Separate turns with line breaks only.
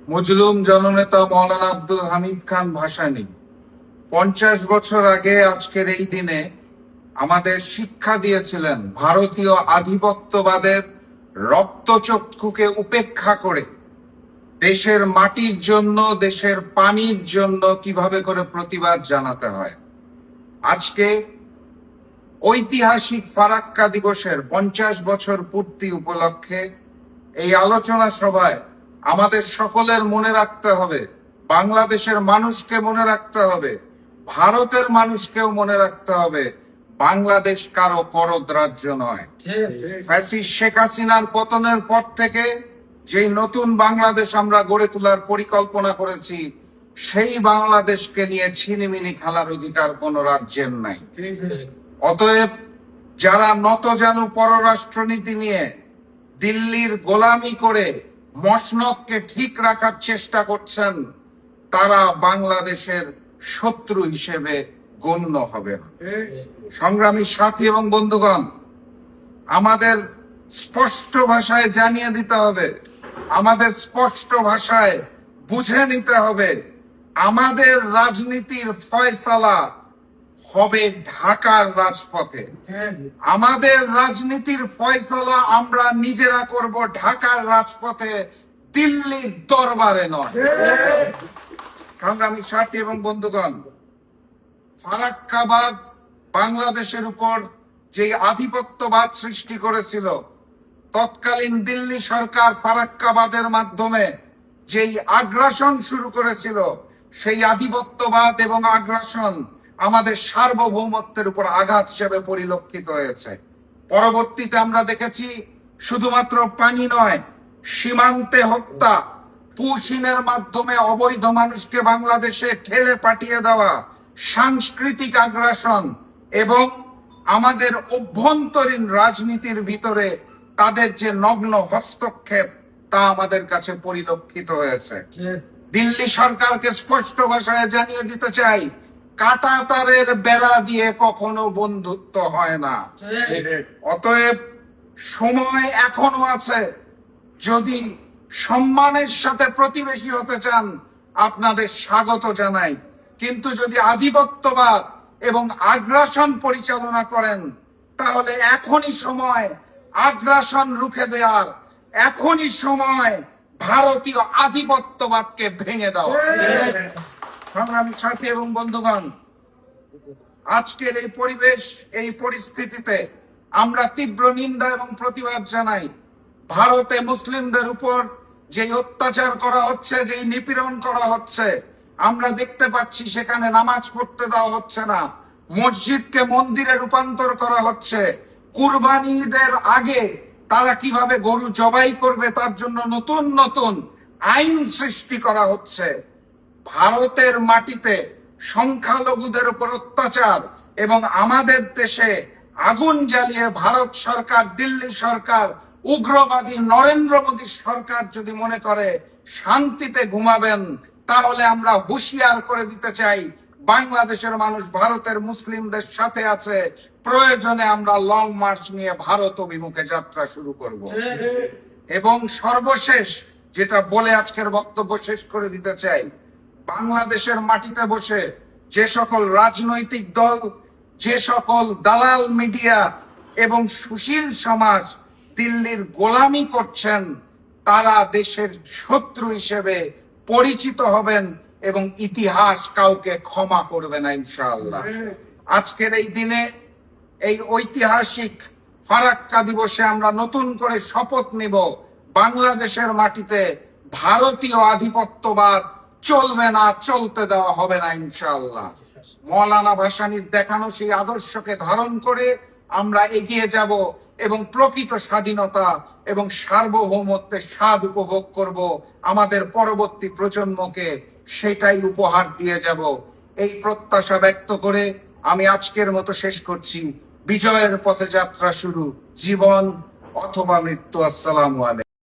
মজলুম জননেতা মৌলানা আব্দুল হামিদ খান ভাসানী 50 বছর আগে আজকের এই দিনে আমাদের শিক্ষা দিয়েছিলেন ভারতীয় আধিপত্যবাদের রক্তচক্ষুকে উপেক্ষা করে দেশের মাটির জন্য, দেশের পানির জন্য কিভাবে করে প্রতিবাদ জানাতে হয়। আজকে ঐতিহাসিক ফারাক্কা দিবসের 50 বছর পূর্তি উপলক্ষে এই আলোচনা সভায় আমাদের সকলের মনে রাখতে হবে, বাংলাদেশের মানুষকে মনে রাখতে হবে, ভারতের মানুষকেও মনে রাখতে হবে, বাংলাদেশ কারো করদ রাজ্য নয়। ফ্যাসিস্ট শেখ হাসিনার পতনের পর থেকে যেই নতুন বাংলাদেশ আমরা গড়ে তোলার পরিকল্পনা করেছি, সেই বাংলাদেশকে নিয়ে ছিনিমিনি খেলার অধিকার কোন রাজ্যের নাই। অতএব যারা নতজানু পররাষ্ট্রনীতি নিয়ে দিল্লির গোলামি করে মসনদকে ঠিক রাখার চেষ্টা করছেন, তারা বাংলাদেশের শত্রু হিসেবে গণ্য হবে না। সংগ্রামী সাথী এবং বন্ধুগণ, আমাদের স্পষ্ট ভাষায় জানিয়ে দিতে হবে, আমাদের স্পষ্ট ভাষায় বুঝে নিতে হবে, আমাদের রাজনীতির ফয়সালা হবে ঢাকার রাজপথে। আমাদের রাজনীতির ফয়সালা আমরা নিজেরা করব ঢাকার রাজপথে, দিল্লির দরবারে নয়। সংগ্রামী সাথী এবং বন্ধুগণ, ফারাক্কাবাদ বাংলাদেশের উপর যে আধিপত্যবাদ সৃষ্টি করেছিল, তৎকালীন দিল্লি সরকার ফারাক্কাবাদের মাধ্যমে যেই আগ্রাসন শুরু করেছিল, সেই আধিপত্যবাদ এবং আগ্রাসন আমাদের সার্বভৌমত্বের উপর আঘাত হিসেবে পরিলক্ষিত হয়েছে। পরবর্তীতে আমরা দেখেছি শুধুমাত্র পানি নয়, সীমান্তে হত্যা, পুশিনের মাধ্যমে অবৈধ মানুষকে বাংলাদেশে ঠেলে পাঠিয়ে দেওয়া, সাংস্কৃতিক আগ্রাসন এবং আমাদের অভ্যন্তরীণ রাজনীতির ভিতরে তাদের যে নগ্ন হস্তক্ষেপ, তা আমাদের কাছে পরিলক্ষিত হয়েছে। দিল্লি সরকারকে স্পষ্ট ভাষায় জানিয়ে দিতে চাই, কাঁটাতারের বেড়া দিয়ে কখনো বন্ধুত্ব হয় না। অতএব সময় এখনো আছে, যদি সম্মানের সাথে প্রতিবেশী হতে চান আপনাদের স্বাগত জানাই, কিন্তু যদি আধিপত্যবাদ এবং আগ্রাসন পরিচালনা করেন, তাহলে এখনই সময় আগ্রাসন রুখে দেওয়ার, এখনই সময় ভারতীয় আধিপত্যবাদকে ভেঙে দেওয়া। সংগ্রামী সাথী এবং বন্ধুগণ, আজকের এই পরিবেশ, এই পরিস্থিতিতে আমরা তীব্র নিন্দা এবং প্রতিবাদ জানাই। ভারতে মুসলিমদের উপর যে অত্যাচার করা হচ্ছে, যে নিপীড়ন করা হচ্ছে, আমরা দেখতে পাচ্ছি সেখানে নামাজ পড়তে দেওয়া হচ্ছে না, মসজিদকে মন্দিরে রূপান্তর করা হচ্ছে। কুরবানি ঈদের আগে তারা কিভাবে গরু জবাই করবে তার জন্য নতুন নতুন আইন সৃষ্টি করা হচ্ছে। ভারতের মাটিতে সংখ্যালঘুদের উপর অত্যাচার এবং আমাদের দেশে আগুন জ্বালিয়ে ভারত সরকার, দিল্লি সরকার, উগ্রবাদী নরেন্দ্র মোদী সরকার যদি মনে করে শান্তিতে ঘুমাবেন, তাহলে আমরা হুঁশিয়ার করে দিতে চাই, বাংলাদেশের মানুষ ভারতের মুসলিমদের সাথে আছে। প্রয়োজনে আমরা লং মার্চ নিয়ে ভারত অভিমুখে যাত্রা শুরু করব। এবং সর্বশেষ যেটা বলে আজকের বক্তব্য শেষ করে দিতে চাই, বাংলাদেশের মাটিতে বসে যে সকল রাজনৈতিক দল, যে সকল দালাল মিডিয়া এবং সুশীল সমাজ দিল্লির গোলামি করছেন, তারা দেশের শত্রু হিসেবে পরিচিত হবেন এবং ইতিহাস কাউকে ক্ষমা করবে না ইনশাআল্লাহ। আজকের এই দিনে, এই ঐতিহাসিক ফারাক্কা দিবসে আমরা নতুন করে শপথ নিব, বাংলাদেশের মাটিতে ভারতীয় আধিপত্যবাদ চলবে না, চলতে দেওয়া হবে না ইনশাআল্লাহ। মৌলানা ভাসানীর দেখানো সেই আদর্শকে ধারণ করে আমরা এগিয়ে যাব এবং প্রকৃত স্বাধীনতা এবং সার্বভৌমত্বের স্বাদ উপভোগ করব। আমাদের পরবর্তী প্রজন্মকে সেটাই উপহার দিয়ে যাব। এই প্রত্যাশা ব্যক্ত করে আমি আজকের মতো শেষ করছি। বিজয়ের পথে যাত্রা শুরু, জীবন অথবা মৃত্যু। আসসালামু আলাইকুম।